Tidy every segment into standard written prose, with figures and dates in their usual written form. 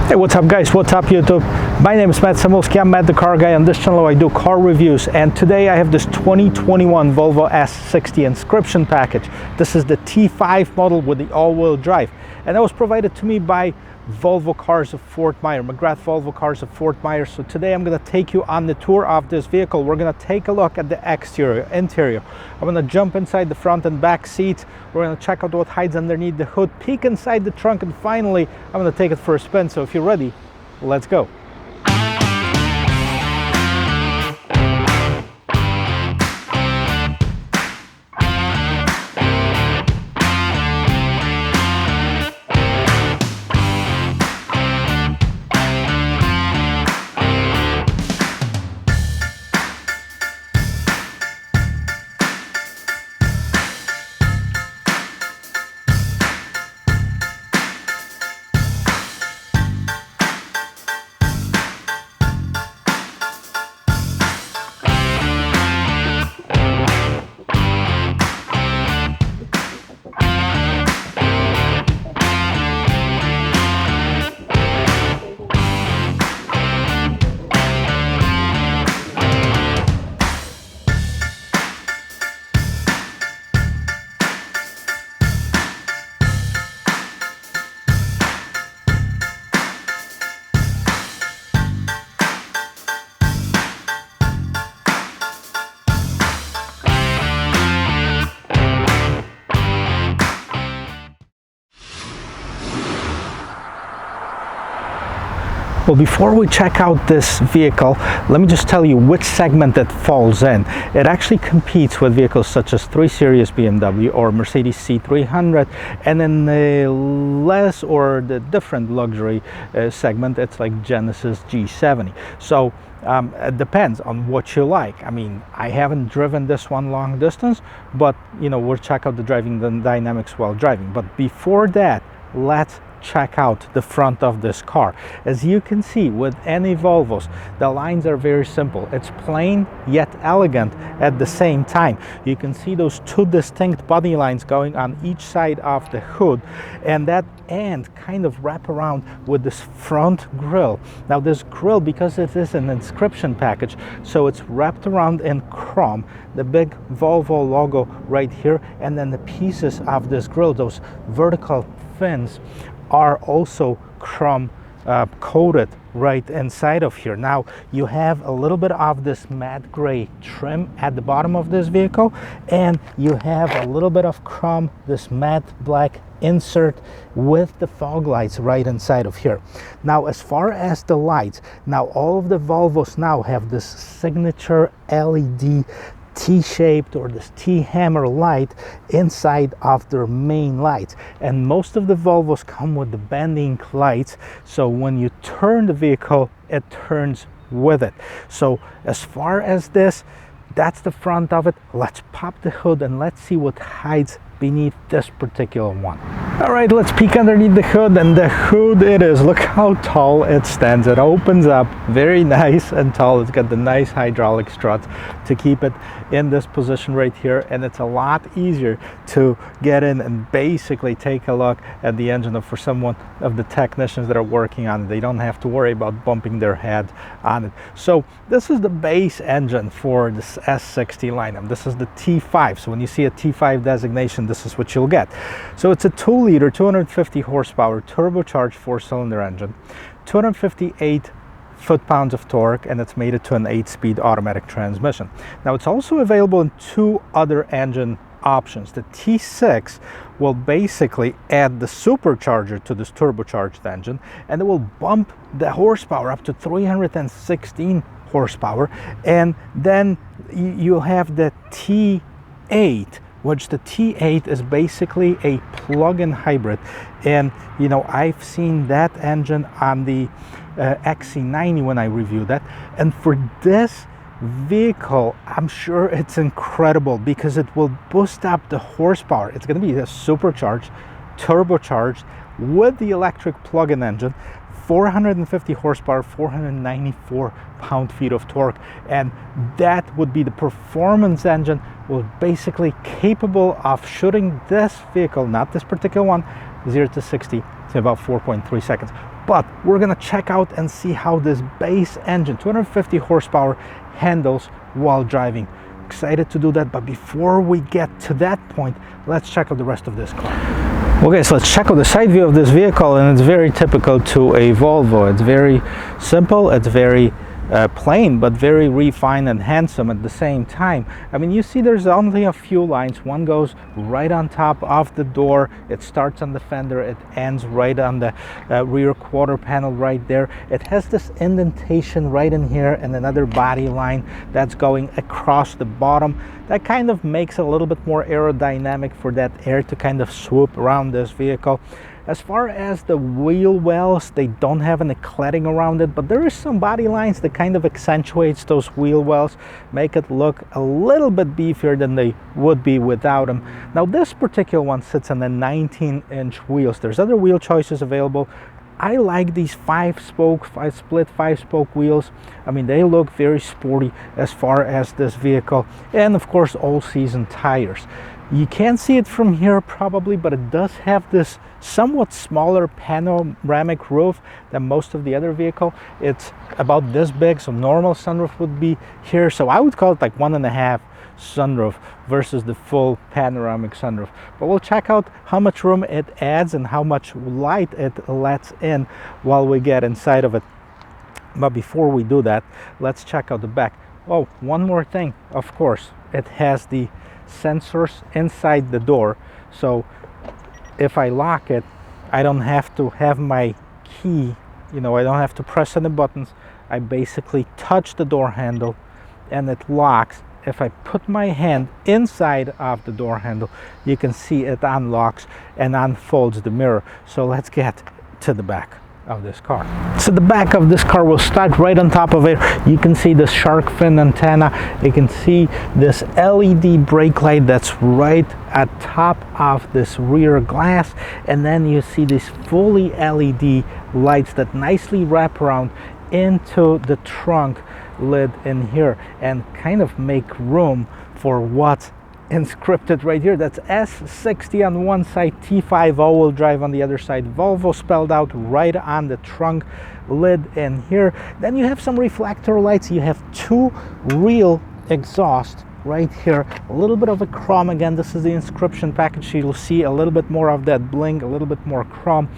Hey, what's up guys, what's up YouTube? My name is Matt Samulski, I'm Matt the Car Guy. On this channel I do car reviews, and today I have this 2021 Volvo S60 Inscription package. This is the T5 model with the all-wheel drive, and that was provided to me by Volvo Cars of Fort Myers, McGrath Volvo Cars of Fort Myers. So today I'm going to take you on the tour of this vehicle. We're going to take a look at the exterior, interior. I'm going to jump inside the front and back seats. We're going to check out what hides underneath the hood, peek inside the trunk, and finally I'm going to take it for a spin. So if you're ready, let's go. Well, before we check out this vehicle, let me just tell you which segment it falls in. It actually competes with vehicles such as 3 Series BMW or Mercedes C300, and in the less or the different luxury segment, it's like Genesis G70. So it depends on what you like. I mean, I haven't driven this one long distance, but you know, we'll check out the driving dynamics while driving. But before that, let's check out the front of this car. As you can see, with any Volvos, the lines are very simple. It's plain yet elegant at the same time. You can see those 2 distinct body lines going on each side of the hood, and that end kind of wrap around with this front grille. Now this grille, because it is an inscription package, so it's wrapped around in chrome, the big Volvo logo right here, and then the pieces of this grille, those vertical fins, are also chrome coated right inside of here. Now you have a little bit of this matte gray trim at the bottom of this vehicle, and you have a little bit of chrome, this matte black insert with the fog lights right inside of here. Now as far as the lights, now all of the Volvos now have this signature LED T-shaped or this T-hammer light inside of their main lights, and most of the Volvos come with the bending lights, so when you turn the vehicle, it turns with it. So as far as this, that's the front of it. Let's pop the hood and let's see what hides beneath this particular one. All right, let's peek underneath the hood, and the hood it is. Look how tall it stands. It opens up very nice and tall. It's got the nice hydraulic struts to keep it in this position right here, and it's a lot easier to get in and basically take a look at the engine. For someone of the technicians that are working on it, they don't have to worry about bumping their head on it. So this is the base engine for this S60 lineup. This is the T5, so when you see a T5 designation, this is what you'll get. So it's a 2-liter 250 horsepower turbocharged 4-cylinder engine, 258 foot-pounds of torque, and it's mated to an 8-speed automatic transmission. Now it's also available in 2 other engine options. The T6 will basically add the supercharger to this turbocharged engine, and it will bump the horsepower up to 316 horsepower. And then you have the T8, which the T8 is basically a plug-in hybrid. And you know, I've seen that engine on the XC90 when I reviewed that, and for this vehicle I'm sure it's incredible because it will boost up the horsepower. It's going to be a supercharged, turbocharged with the electric plug-in engine, 450 horsepower, 494 pound-feet of torque, and that would be the performance engine, was basically capable of shooting this vehicle, not this particular one, 0 to 60 in about 4.3 seconds. but we're gonna check out and see how this base engine, 250 horsepower, handles while driving. Excited to do that, but before we get to that point, let's check out the rest of this car. Okay, so let's check out the side view of this vehicle, and it's very typical to a Volvo. It's very simple, it's very plain, but very refined and handsome at the same time. I mean, you see there's only a few lines. One goes right on top of the door, it starts on the fender, it ends right on the rear quarter panel right there. It has this indentation right in here and another body line that's going across the bottom. That kind of makes it a little bit more aerodynamic for that air to kind of swoop around this vehicle. As far as the wheel wells, they don't have any cladding around it, but there is some body lines that kind of accentuates those wheel wells, make it look a little bit beefier than they would be without them. Now this particular one sits on the 19-inch wheels. There's other wheel choices available. I like these split five spoke wheels. I mean, they look very sporty as far as this vehicle, and of course all season tires. You can't see it from here probably, but it does have this somewhat smaller panoramic roof than most of the other vehicle. It's about this big, so normal sunroof would be here. So I would call it like 1.5 sunroof versus the full panoramic sunroof. But we'll check out how much room it adds and how much light it lets in while we get inside of it. But before we do that, let's check out the back. Oh, one more thing, of course, it has the sensors inside the door, so if I lock it, I don't have to have my key, I don't have to press any buttons. I basically touch the door handle and it locks. If I put my hand inside of the door handle, you can see it unlocks and unfolds the mirror. So let's get to the back of this car. So the back of this car will start right on top of it. You can see the shark fin antenna. You can see this LED brake light that's right at top of this rear glass, and then you see these fully LED lights that nicely wrap around into the trunk lid in here and kind of make room for what's inscripted right here. That's S60 on one side, T5 all-wheel drive on the other side, Volvo spelled out right on the trunk lid in here. Then you have some reflector lights. You have two real exhaust right here, a little bit of a chrome. Again, this is the Inscription package, so you'll see a little bit more of that bling, a little bit more chrome.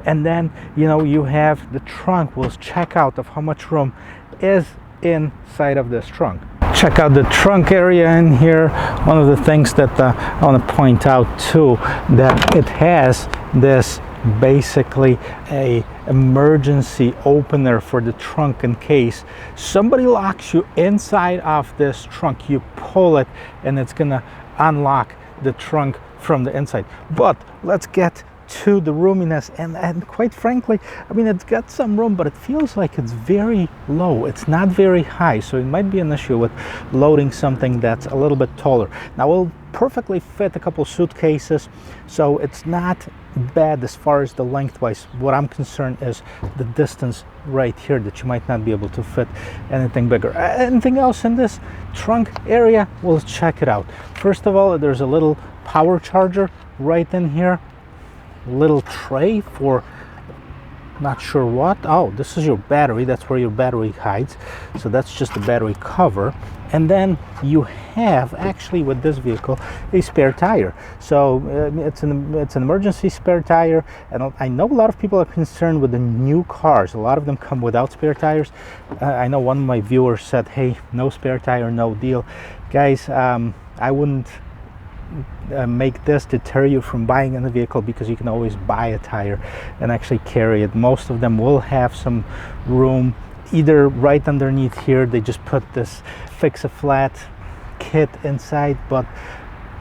And then you have the trunk. We'll check out of how much room is inside of this trunk. Check out the trunk area in here. One of the things that I want to point out too, that it has this basically a emergency opener for the trunk in case somebody locks you inside of this trunk. You pull it and it's gonna unlock the trunk from the inside. But let's get to the roominess, and quite frankly, I mean, it's got some room, but it feels like it's very low. It's not very high, so it might be an issue with loading something that's a little bit taller. Now we'll perfectly fit a couple suitcases, so it's not bad as far as the lengthwise. What I'm concerned is the distance right here, that you might not be able to fit anything bigger. Anything else in this trunk area? We'll check it out. First of all, there's a little power charger right in here. Little tray for not sure what. Oh, this is your battery. That's where your battery hides. So that's just the battery cover. And then you have, actually with this vehicle, a spare tire. So it's an emergency spare tire. And I know a lot of people are concerned with the new cars. A lot of them come without spare tires. I know one of my viewers said, hey, no spare tire, no deal. Guys, I wouldn't make this deter you from buying in the vehicle, because you can always buy a tire and actually carry it. Most of them will have some room either right underneath here. They just put this fix a flat kit inside, but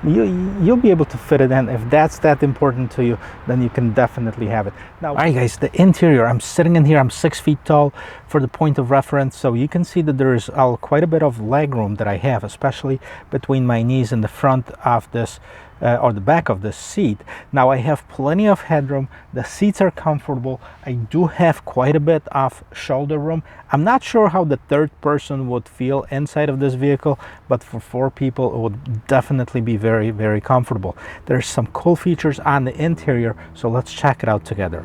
you'll be able to fit it in. If that's that important to you, then you can definitely have it. Now, all right guys, the interior, I'm sitting in here, I'm 6 feet tall for the point of reference, so you can see that there is quite a bit of leg room that I have, especially between my knees and the front of this or the back of the seat. Now I have plenty of headroom. The seats are comfortable. I do have quite a bit of shoulder room. I'm not sure how the third person would feel inside of this vehicle, but for 4 people it would definitely be very, very comfortable. There's some cool features on the interior, so let's check it out together.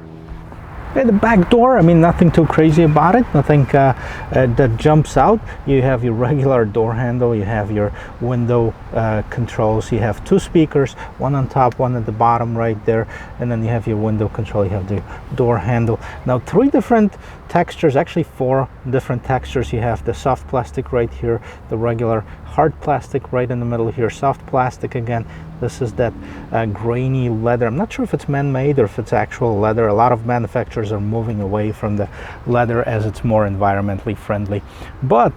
Okay, the back door, I mean, nothing too crazy about it, nothing that jumps out. You have your regular door handle, you have your window controls, you have two speakers, one on top, one at the bottom right there, and then you have your window control, you have the door handle. Now, three different textures, actually four different textures. You have the soft plastic right here, the regular hard plastic right in the middle here, soft plastic again. This is that grainy leather. I'm not sure if it's man-made or if it's actual leather. A lot of manufacturers are moving away from the leather as it's more environmentally friendly. But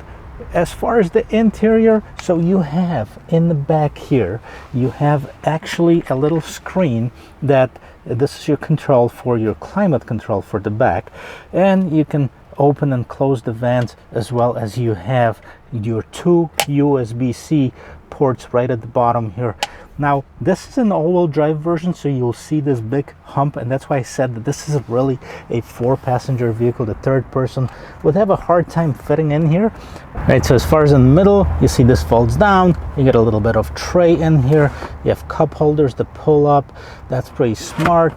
as far as the interior, so you have in the back here, you have actually a little screen that this is your control for your climate control for the back, and you can open and close the vents, as well as you have your two USB-C ports right at the bottom here. Now, this is an all-wheel drive version, so you'll see this big hump, and that's why I said that this is really a four-passenger vehicle. The third person would have a hard time fitting in here. Right, so as far as in the middle, you see this folds down. You get a little bit of tray in here. You have cup holders that pull up. That's pretty smart.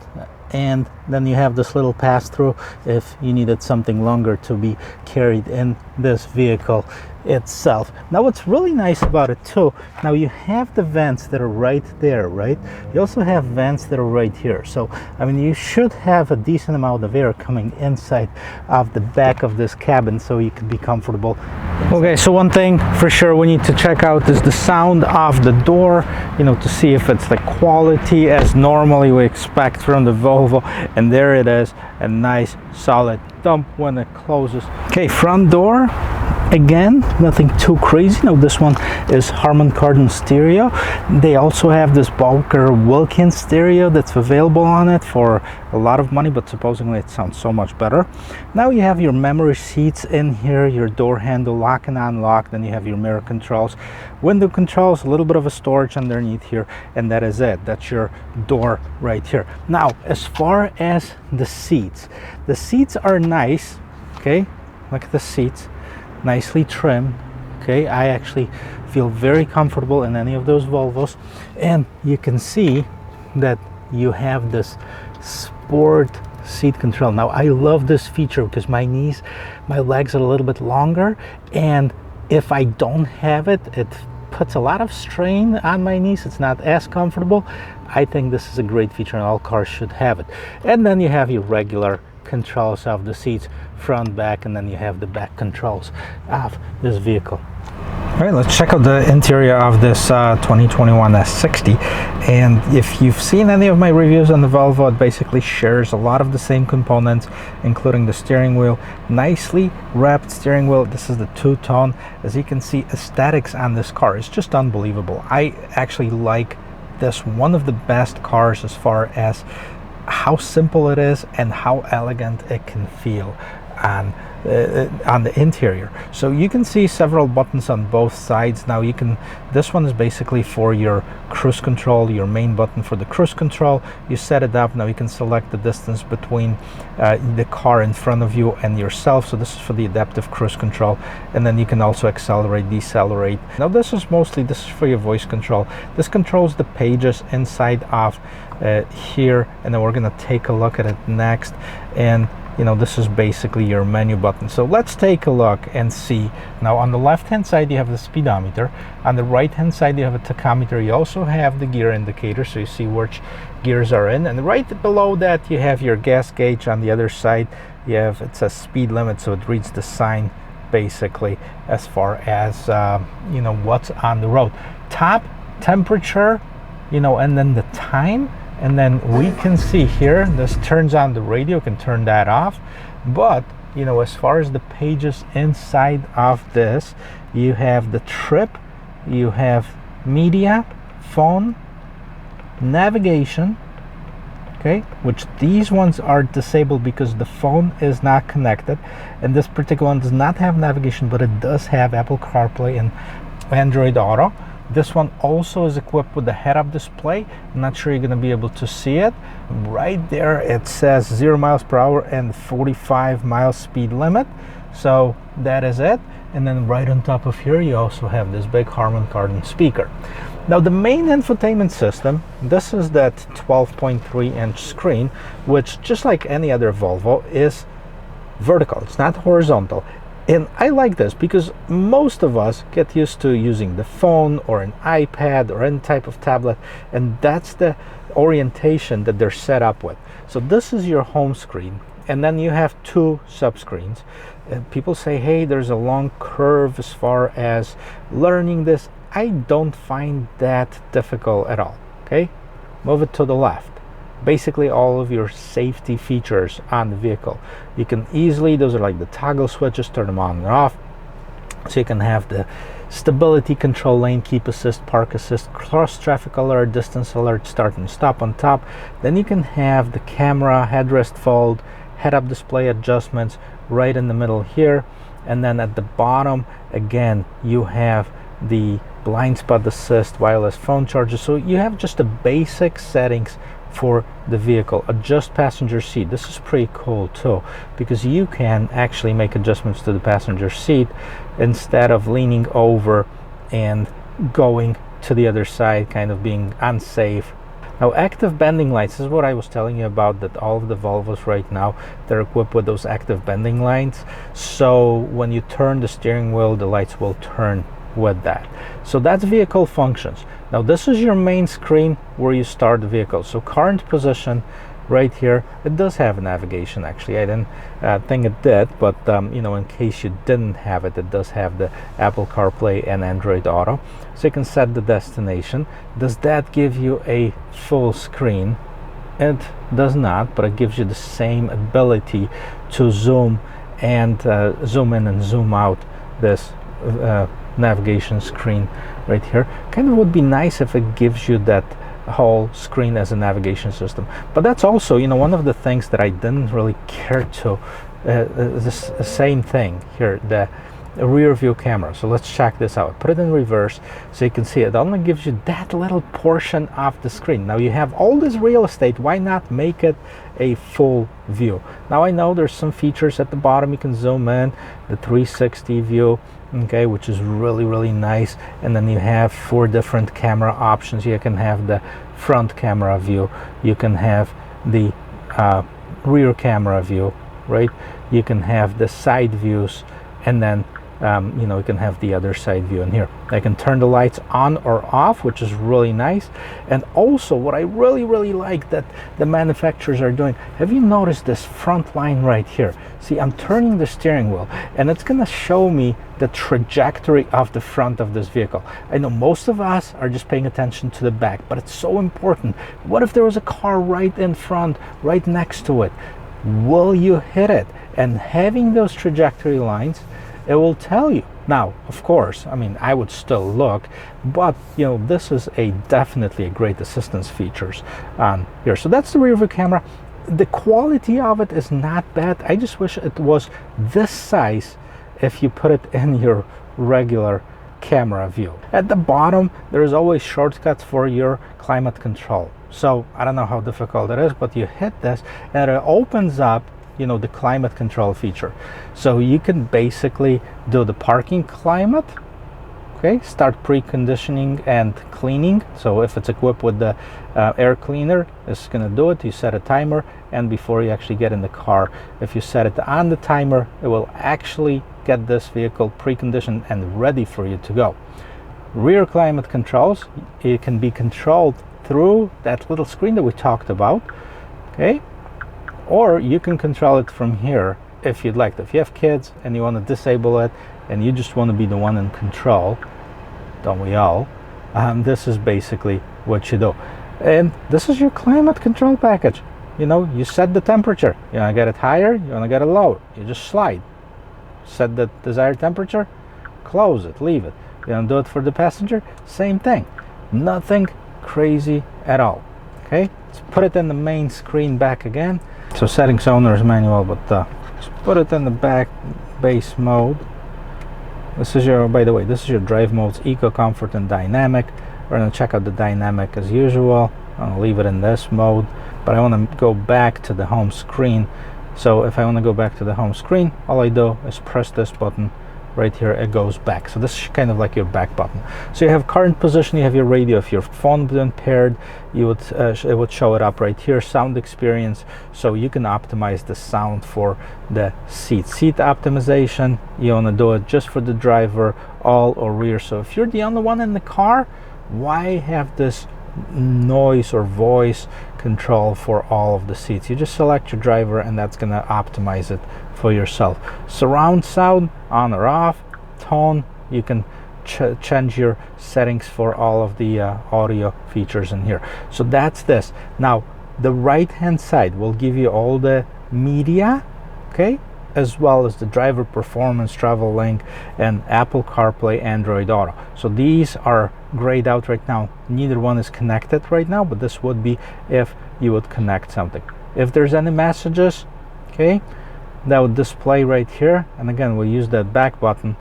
And then you have this little pass-through if you needed something longer to be carried in this vehicle itself. Now, what's really nice about it too, now you have the vents that are right there, right? You also have vents that are right here. So, I mean, you should have a decent amount of air coming inside of the back of this cabin so you can be comfortable. Okay, so one thing for sure we need to check out is the sound of the door, you know, to see if it's the quality as normally we expect from the Volvo. And there it is, a nice solid thump when it closes. Okay, front door. Again, nothing too crazy. Now, this one is Harman Kardon stereo. They also have this Walker Wilkins stereo that's available on it for a lot of money, but supposedly it sounds so much better. Now you have your memory seats in here, your door handle lock and unlock, then you have your mirror controls, window controls, a little bit of a storage underneath here, and that is it. That's your door right here. Now, as far as the seats are nice. Okay, look at the seats. Nicely trimmed. Okay, I actually feel very comfortable in any of those Volvos, and you can see that you have this sport seat control. Now, I love this feature because my legs are a little bit longer, and if I don't have it, it puts a lot of strain on my knees. It's not as comfortable. I think this is a great feature, and all cars should have it. And then you have your regular controls of the seats, front, back, and then you have the back controls of this vehicle. All right, let's check out the interior of this 2021 S60. And if you've seen any of my reviews on the Volvo, it basically shares a lot of the same components, including the steering wheel. Nicely wrapped steering wheel. This is the two-tone. As you can see, aesthetics on this car is just unbelievable. I actually like this, one of the best cars as far as how simple it is and how elegant it can feel on the interior. So you can see several buttons on both sides. Now you can, this one is basically for your cruise control, your main button for the cruise control. You set it up. Now you can select the distance between the car in front of you and yourself. So this is for the adaptive cruise control, and then you can also accelerate, decelerate. Now this is for your voice control. This controls the pages inside of here, and then we're going to take a look at it next. And you know, this is basically your menu button. So let's take a look and see. Now, on the left hand side you have the speedometer, on the right hand side you have a tachometer. You also have the gear indicator, so you see which gears are in, and right below that you have your gas gauge. On the other side you have, it says speed limit, so it reads the sign basically as far as you know, what's on the road. Top temperature, you know, and then the time. And then we can see here, this turns on the radio, can turn that off. But, you know, as far as the pages inside of this, you have the trip, you have media, phone, navigation, okay, which these ones are disabled because the phone is not connected. And this particular one does not have navigation, but it does have Apple CarPlay and Android Auto. This one also is equipped with the head-up display. I'm not sure you're going to be able to see it. Right there it says 0 miles per hour and 45 miles speed limit. So that is it. And then right on top of here you also have this big Harman Kardon speaker. Now the main infotainment system, this is that 12.3-inch screen, which just like any other Volvo is vertical, it's not horizontal. And I like this because most of us get used to using the phone or an iPad or any type of tablet, and that's the orientation that they're set up with. So this is your home screen, and then you have two subscreens. People say, hey, there's a long curve as far as learning this. I don't find that difficult at all. Okay, move it to the left. Basically all of your safety features on the vehicle, you can easily, those are like the toggle switches, turn them on and off. So you can have the stability control, lane keep assist, park assist, cross traffic alert, distance alert, start and stop on top. Then you can have the camera, headrest fold, head-up display adjustments right in the middle here. And then at the bottom again you have the blind spot assist, wireless phone charger. So you have just the basic settings for the vehicle. Adjust passenger seat, this is pretty cool too, because you can actually make adjustments to the passenger seat instead of leaning over and going to the other side, kind of being unsafe. Now active bending lights, this is what I was telling you about, that all of the Volvos right now, they're equipped with those active bending lights. So when you turn the steering wheel, the lights will turn with that. So that's vehicle functions. Now this is your main screen where you start the vehicle. So current position right here, it does have a navigation. Actually I didn't think it did, but you know, in case you didn't have it, it does have the Apple CarPlay and Android Auto. So you can set the destination. Does that give you a full screen? It does not, but it gives you the same ability to zoom and zoom in and zoom out this navigation screen right here. Kind of would be nice if it gives you that whole screen as a navigation system, but that's also, you know, one of the things that I didn't really care to the same thing here, the rear view camera. So let's check this out. Put it in reverse so you can see it only gives you that little portion of the screen. Now you have all this real estate, why not make it a full view? Now I know there's some features at the bottom, you can zoom in, the 360 view, okay, which is really nice. And then you have 4 different camera options. You can have the front camera view, you can have the rear camera view, right? You can have the side views, and then you know, you can have the other side view in here. I can turn the lights on or off, which is really nice. And also what I really like that the manufacturers are doing, have you noticed this front line right here? See, I'm turning the steering wheel and it's gonna show me the trajectory of the front of this vehicle. I know most of us are just paying attention to the back, but it's so important. What if there was a car right in front, right next to it? Will you hit it? And having those trajectory lines, it will tell you. Now of course, I mean, I would still look, but you know, this is definitely a great assistance features on here. So that's the rear view camera. The quality of it is not bad. I just wish it was this size if you put it in your regular camera view. At the bottom there's always shortcuts for your climate control. So I don't know how difficult it is, but you hit this and it opens up, you know, the climate control feature. So you can basically do the parking climate, okay, start preconditioning and cleaning. So if it's equipped with the air cleaner, it's gonna do it. You set a timer, and before you actually get in the car, if you set it on the timer, it will actually get this vehicle preconditioned and ready for you to go. Rear climate controls, it can be controlled through that little screen that we talked about, okay, or you can control it from here if you'd like to. If you have kids and you want to disable it and you just want to be the one in control, don't we all? This is basically what you do. And this is your climate control package. You know, you set the temperature. You want to get it higher, you want to get it lower, you just slide. Set the desired temperature, close it, leave it. You want to do it for the passenger, same thing. Nothing crazy at all. Okay, let's put it in the main screen back again. So settings owner's manual, but let's put it in the back base mode. This is your, by the way, this is your drive modes: eco, comfort, and dynamic. We're going to check out the dynamic as usual. I'll leave it in this mode, but I want to go back to the home screen. So if I want to go back to the home screen, all I do is press this button right here, it goes back. So this is kind of like your back button. So you have current position, you have your radio. If your phone been paired, you would it would show it up right here. Sound experience, so you can optimize the sound for the seat optimization. You want to do it just for the driver, all or rear. So if you're the only one in the car, why have this noise or voice control for all of the seats? You just select your driver and that's going to optimize it for yourself. Surround sound, on or off. Tone, you can change your settings for all of the audio features in here. So that's this. Now the right hand side will give you all the media, okay, as well as the driver performance, travel link, and Apple CarPlay, Android Auto. So these are grayed out right now. Neither one is connected right now, but this would be if you would connect something. If there's any messages, okay, that would display right here. And again, we'll use that back button,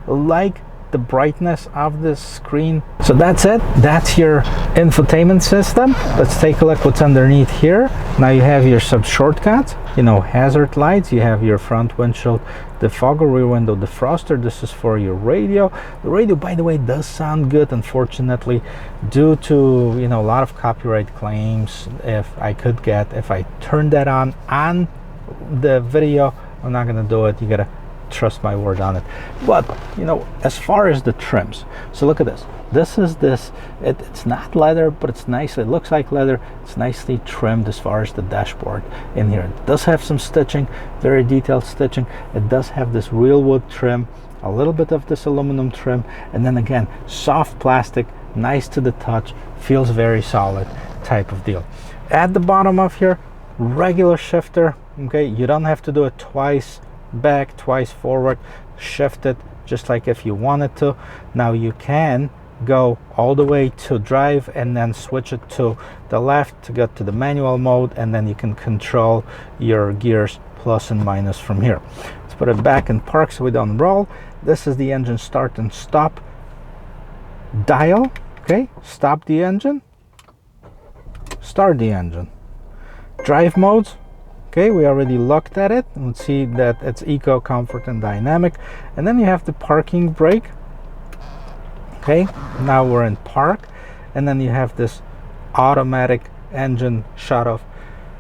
like the brightness of the screen. So that's it. That's your infotainment system. Let's take a look what's underneath here. Now you have your sub shortcuts, you know, hazard lights, you have your front windshield defogger, rear window defroster. This is for your radio. The radio, by the way, does sound good. Unfortunately, due to, you know, a lot of copyright claims, if I turn that on the video, I'm not gonna do it. You gotta trust my word on it. But you know, as far as the trims, so look at this. It's not leather, but it's nice. It looks like leather. It's nicely trimmed as far as the dashboard in here. It does have some stitching, very detailed stitching. It does have this real wood trim, a little bit of this aluminum trim, and then again, soft plastic, nice to the touch, feels very solid type of deal. At the bottom of here, regular shifter, okay, you don't have to do it twice back, twice forward. Shift it just like if you wanted to. Now you can go all the way to drive and then switch it to the left to get to the manual mode, and then you can control your gears plus and minus from here. Let's put it back in park so we don't roll. This is the engine start and stop dial. Okay, stop the engine, start the engine. Drive modes, okay, we already looked at it and see that it's eco, comfort, and dynamic. And then you have the parking brake. Okay, now we're in park. And then you have this automatic engine shut off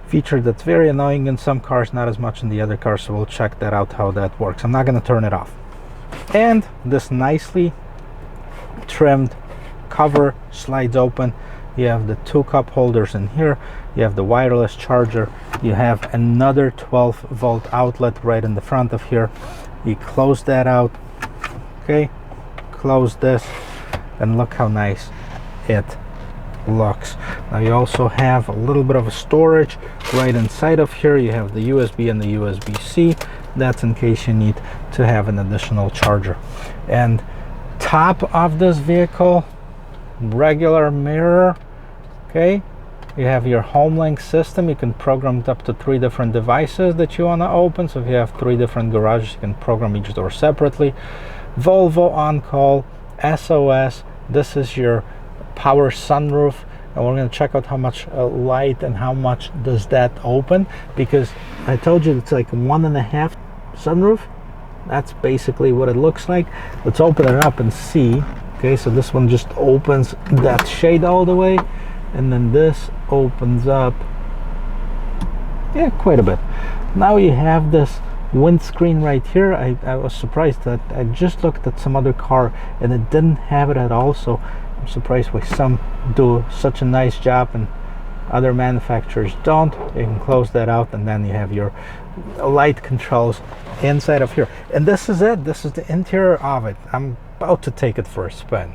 feature that's very annoying in some cars, not as much in the other cars. So we'll check that out, how that works. I'm not going to turn it off. And this nicely trimmed cover slides open. You have the two cup holders in here. You have the wireless charger. You have another 12-volt outlet right in the front of here. You close that out. Okay, close this, and look how nice it looks. Now you also have a little bit of a storage right inside of here. You have the USB and the USB-C. That's in case you need to have an additional charger. And top of this vehicle, regular mirror. Okay, you have your home link system. You can program up to 3 different devices that you want to open. So if you have 3 different garages, you can program each door separately. Volvo on call, SOS. This is your power sunroof, and we're going to check out how much light and how much does that open, because I told you it's like 1.5 sunroof. That's basically what it looks like. Let's open it up and see. Okay, so this one just opens that shade all the way, and then this opens up, yeah, quite a bit. Now you have this windscreen right here. I was surprised that I just looked at some other car and it didn't have it at all, so I'm surprised why some do such a nice job and other manufacturers don't. You can close that out, and then you have your light controls inside of here. And this is it. This is the interior of it. I'm about to take it for a spin.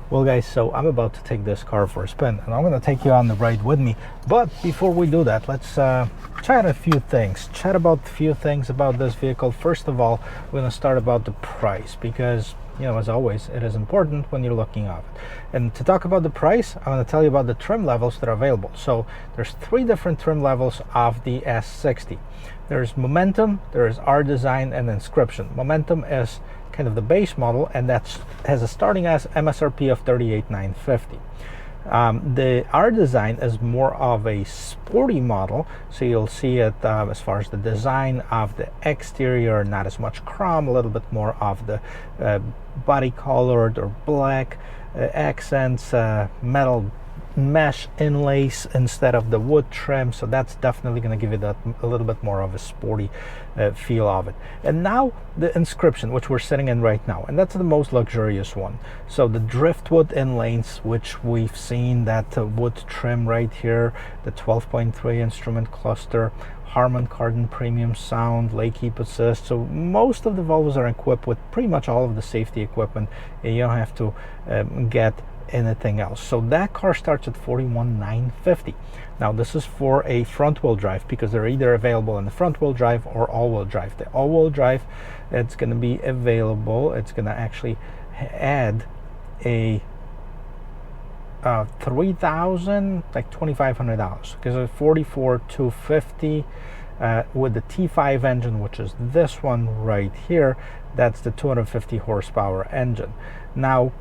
Well guys, so I'm about to take this car for a spin, and I'm going to take you on the ride with me. But before we do that, let's chat a few things. Chat about a few things about this vehicle. First of all, we're going to start about the price, because, you know, as always, it is important when you're looking at it. And to talk about the price, I'm going to tell you about the trim levels that are available. So there's 3 different trim levels of the S60. There's Momentum, there is R Design, and Inscription. Momentum is kind of the base model, and that has a starting as MSRP of $38,950. The R design is more of a sporty model, so you'll see it as far as the design of the exterior, not as much chrome, a little bit more of the body colored or black accents, metal mesh inlays instead of the wood trim, so that's definitely going to give it a little bit more of a sporty feel of it. And now the Inscription, which we're sitting in right now, and that's the most luxurious one. So the driftwood inlays, which we've seen, that wood trim right here, the 12.3 instrument cluster, Harman Kardon premium sound, lane keep assist. So most of the Volvos are equipped with pretty much all of the safety equipment, and you don't have to get anything else. So that car starts at $41,950. Now this is for a front wheel drive, because they're either available in the front wheel drive or all wheel drive. The all wheel drive, it's going to be available, it's going to actually add a $3,000, like $2,500, because it's $44,250 with the T5 engine, which is this one right here. That's the 250 horsepower engine. Now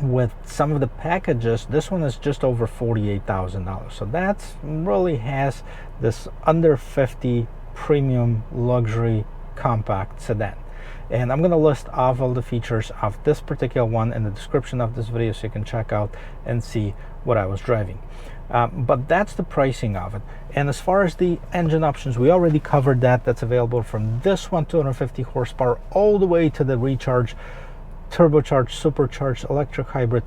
with some of the packages, this one is just over $48,000, so that's really has this under 50 premium luxury compact sedan. And I'm going to list off all the features of this particular one in the description of this video, so you can check out and see what I was driving. But that's the pricing of it. And as far as the engine options, we already covered that. That's available from this one, 250 horsepower, all the way to the recharge, turbocharged, supercharged, electric hybrid,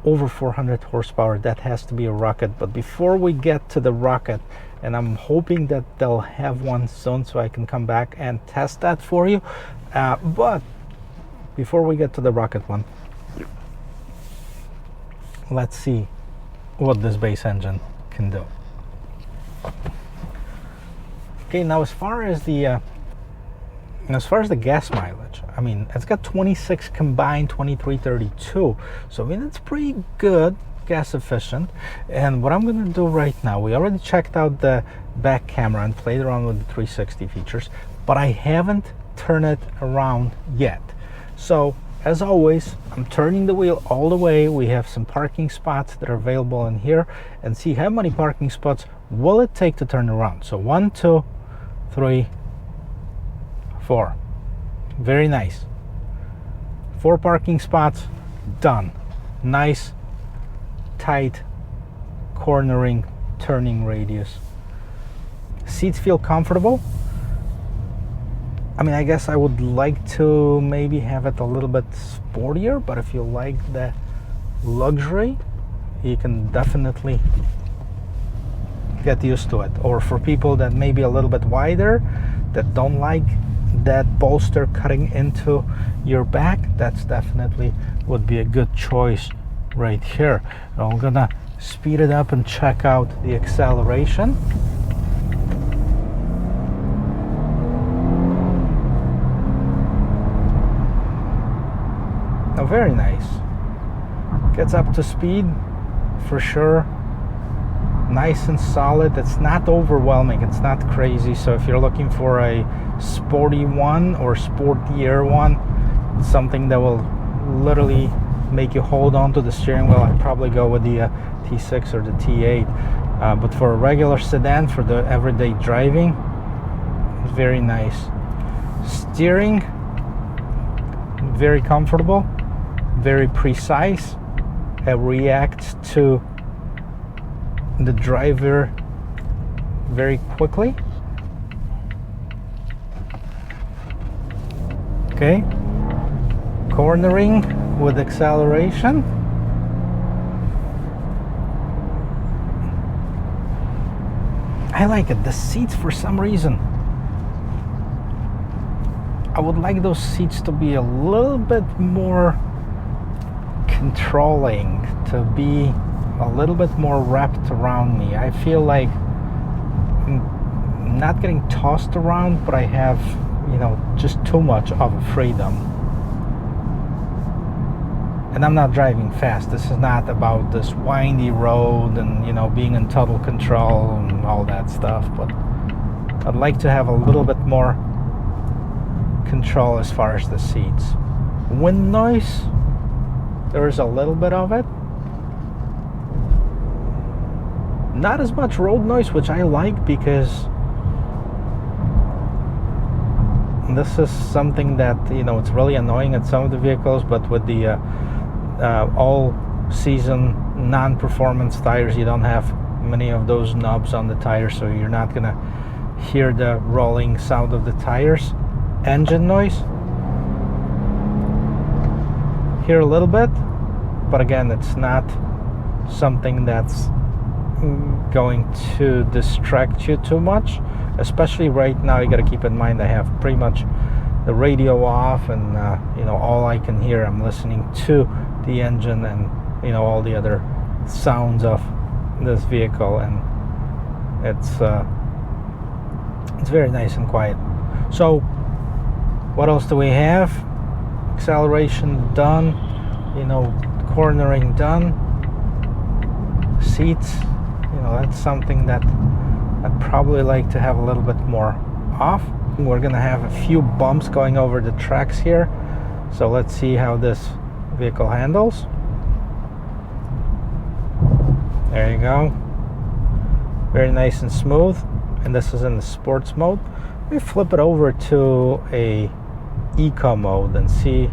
over 400 horsepower. That has to be a Rocket. But before we get to the Rocket, and I'm hoping that they'll have one soon so I can come back and test that for you, but before we get to the Rocket one, let's see what this base engine can do. Okay, now as far as the gas mileage, I mean, it's got 26 combined, 2332, so I mean, it's pretty good gas efficient. And what I'm going to do right now, we already checked out the back camera and played around with the 360 features, but I haven't turned it around yet. So as always, I'm turning the wheel all the way. We have some parking spots that are available in here, and see how many parking spots will it take to turn around. So 1, 2, 3, 4. Very nice. 4 parking spots, done. Nice, tight, cornering, turning radius. Seats feel comfortable. I mean, I guess I would like to maybe have it a little bit sportier, but if you like the luxury, you can definitely get used to it. Or for people that may be a little bit wider, that don't like that bolster cutting into your back, that's definitely would be a good choice right here. I'm gonna speed it up and check out the acceleration. Oh, very nice. Gets up to speed for sure. Nice and solid. It's not overwhelming, it's not crazy. So if you're looking for a sporty one or sportier one, something that will literally make you hold on to the steering wheel, I'd probably go with the T6 or the T8. But for a regular sedan, for the everyday driving, it's very nice. Steering, very comfortable, very precise. It reacts to the driver very quickly. Okay, cornering with acceleration. I like it. The seats, for some reason, I would like those seats to be a little bit more controlling, to be a little bit more wrapped around me. I feel like I'm not getting tossed around, but I have, you know, just too much of a freedom. And I'm not driving fast. This is not about this windy road and, you know, being in total control and all that stuff, but I'd like to have a little bit more control as far as the seats. Wind noise, there is a little bit of it. Not as much road noise, which I like, because this is something that, you know, it's really annoying at some of the vehicles, but with the all season non-performance tires, you don't have many of those knobs on the tires, so you're not gonna hear the rolling sound of the tires. Engine noise, hear a little bit, but again, it's not something that's going to distract you too much. Especially right now, you got to keep in mind I have pretty much the radio off, and you know, all I can hear, I'm listening to the engine and, you know, all the other sounds of this vehicle, and it's very nice and quiet. So what else do we have? Acceleration done, you know, cornering done, seats, you know, that's something that I'd probably like to have a little bit more off. We're gonna have a few bumps going over the tracks here, so let's see how this vehicle handles. There you go, very nice and smooth, and this is in the sports mode. Let me flip it over to a eco mode and see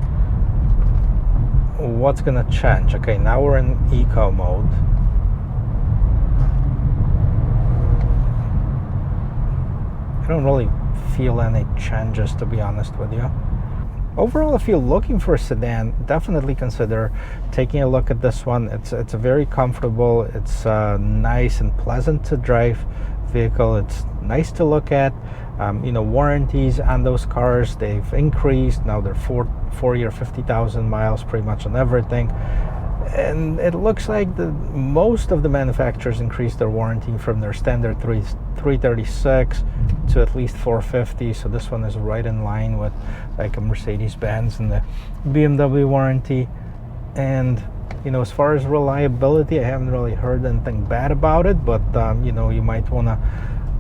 what's gonna change. Okay, now we're in eco mode. I don't really feel any changes, to be honest with you. Overall, if you're looking for a sedan, definitely consider taking a look at this one. It's a very comfortable, it's nice and pleasant to drive vehicle. It's nice to look at. You know, warranties on those cars, they've increased. Now they're 4-year, 50,000 miles pretty much on everything. And it looks like most of the manufacturers increased their warranty from their standard 336 to at least 450. So this one is right in line with like a Mercedes-Benz and the BMW warranty. And, you know, as far as reliability, I haven't really heard anything bad about it, but you know, you might want to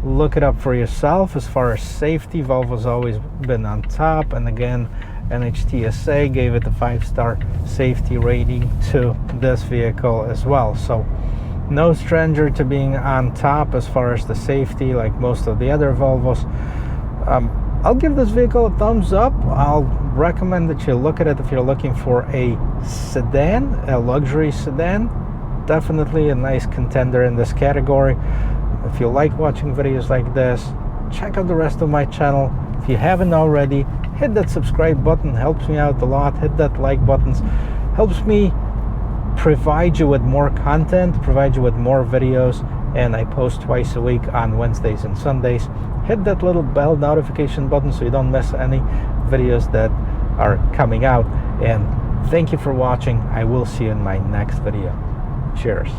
look it up for yourself. As far as safety, Volvo's always been on top, and again, NHTSA gave it a 5-star safety rating to this vehicle as well. So no stranger to being on top as far as the safety, like most of the other Volvos. I'll give this vehicle a thumbs up. I'll recommend that you look at it if you're looking for a sedan, a luxury sedan. Definitely a nice contender in this category. If you like watching videos like this, check out the rest of my channel. If you haven't already, hit that subscribe button, helps me out a lot. Hit that like buttons, helps me provide you with more content, provide you with more videos, and I post twice a week on Wednesdays and Sundays. Hit that little bell notification button so you don't miss any videos that are coming out. And thank you for watching. I will see you in my next video. Cheers.